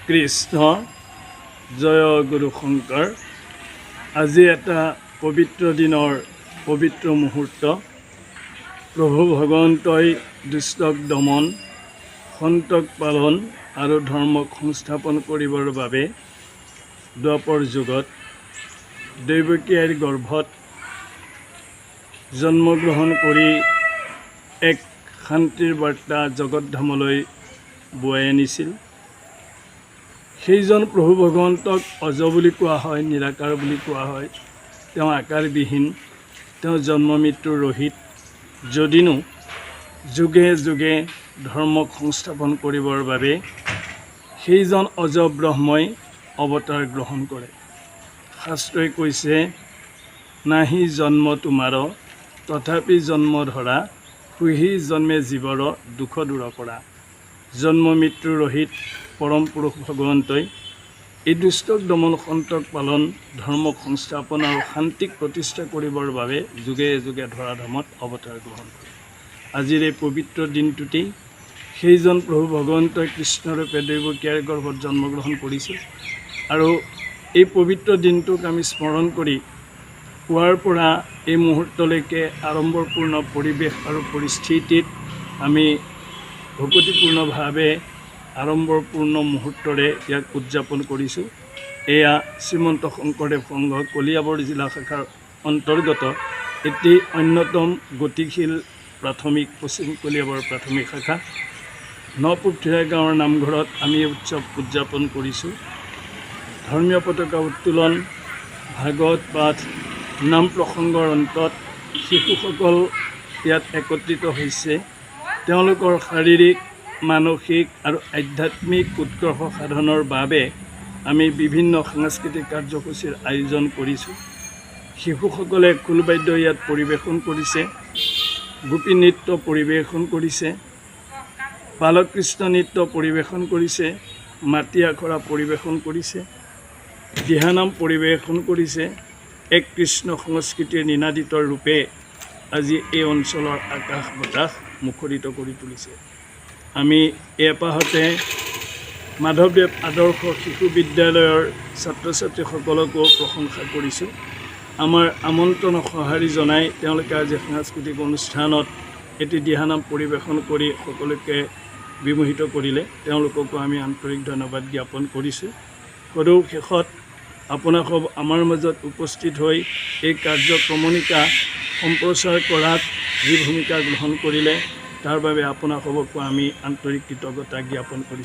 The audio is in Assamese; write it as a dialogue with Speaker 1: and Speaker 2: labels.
Speaker 1: কৃষ্ণ জয় গুৰু শংকৰ। আজি এটা পবিত্ৰ দিনৰ পবিত্ৰ মুহূৰ্ত। প্ৰভু ভগৱন্তই দুষ্টক দমন, সন্তক পালন আৰু ধৰ্মক সংস্থাপন কৰিবৰ বাবে দ্বাপৰ যুগত দৈৱকী আইৰ গৰ্ভত জন্মগ্ৰহণ কৰি এক শান্তিৰ বাৰ্তা জগতধামলৈ বোৱাই আনিছিল। সেইজন প্ৰভু ভগৱন্তক অজ বুলি কোৱা হয়, নিৰাকাৰ বুলি কোৱা হয়। তেওঁ আকাৰবিহীন, তেওঁ জন্ম মৃত্যুৰ ৰহিত। যদিনো যুগে যুগে ধৰ্মক সংস্থাপন কৰিবৰ বাবে সেইজন অজ ব্ৰহ্মই অৱতাৰ গ্ৰহণ কৰে। শাস্ত্ৰই কৈছে, নাহি জন্ম তোমাৰ তথাপি জন্ম ধৰা, সুহি জন্মে জীৱৰ দুখ দূৰ কৰা। জন্ম মৃত্যুৰ ৰহিত পৰম পুৰুষ ভগৱন্তই এই দুষ্টক দমন, সন্তক পালন, ধৰ্মক সংস্থাপন আৰু শান্তিক প্ৰতিষ্ঠা কৰিবৰ বাবে যুগে যুগে ধৰাধামত অৱতাৰ গ্ৰহণ কৰে। আজিৰ এই পবিত্ৰ দিনটোতেই সেইজন প্ৰভু ভগৱন্তই কৃষ্ণৰূপে দৈৱকী আইৰ গৰ্ভত জন্মগ্ৰহণ কৰিছিল। আৰু এই পবিত্ৰ দিনটোক আমি স্মৰণ কৰি পুৱাৰ পৰা এই মুহূৰ্তলৈকে আড়ম্বৰপূৰ্ণ পৰিৱেশ আৰু পৰিস্থিতিত আমি ভকতিপূৰ্ণভাৱে আড়ম্বৰপূৰ্ণ মুহূৰ্তৰে ইয়াক উদযাপন কৰিছোঁ। এয়া শ্ৰীমন্ত শংকৰদেৱ সংঘ কলিয়াবৰ জিলা শাখাৰ অন্তৰ্গত এটি অন্যতম গতিশীল প্ৰাথমিক পশ্চিম কলিয়াবৰ প্ৰাথমিক শাখা নপুথিৰা গাঁৱৰ নামঘৰত আমি এই উৎসৱ উদযাপন কৰিছোঁ। ধৰ্মীয় পতাকা উত্তোলন, ভাগৱত পাঠ, নাম প্ৰসংগৰ অন্তত শিশুসকল ইয়াত একত্ৰিত হৈছে। তেওঁলোকৰ শাৰীৰিক, মানসিক আৰু আধ্যাত্মিক উৎকৰ্ষ সাধনৰ বাবে আমি বিভিন্ন সাংস্কৃতিক কাৰ্যসূচীৰ আয়োজন কৰিছোঁ। শিশুসকলে খোলবাদ্য ইয়াত পৰিৱেশন কৰিছে, গোপী নৃত্য পৰিৱেশন কৰিছে, বালকৃষ্ণ নৃত্য পৰিৱেশন কৰিছে, মাটি আখৰা পৰিৱেশন কৰিছে, দিহানাম পৰিৱেশন কৰিছে। এক কৃষ্ণ সংস্কৃতিৰ নিনাদিত ৰূপে আজি এই অঞ্চলৰ আকাশ বতাহ মুখৰিত কৰি তুলিছে। আমি এপাহতে মাধৱদেৱ আদৰ্শ শিশু বিদ্যালয়ৰ ছাত্ৰ ছাত্ৰীসকলকো প্ৰশংসা কৰিছোঁ। আমাৰ আমন্ত্ৰণক সঁহাৰি জনাই তেওঁলোকে আজি সাংস্কৃতিক অনুষ্ঠানত এটি দিহানাম পৰিৱেশন কৰি সকলোকে বিমোহিত কৰিলে। তেওঁলোককো আমি আন্তৰিক ধন্যবাদ জ্ঞাপন কৰিছোঁ। সদৌ শেষত আপোনাসৱ আমাৰ মাজত উপস্থিত হৈ এই কাৰ্যক্ৰমণিকা সম্প্ৰচাৰ কৰাত যি ভূমিকা গ্ৰহণ কৰিলে তাৰ বাবে আপোনাসৱকো আমি আন্তৰিক কৃতজ্ঞতা জ্ঞাপন কৰিছোঁ।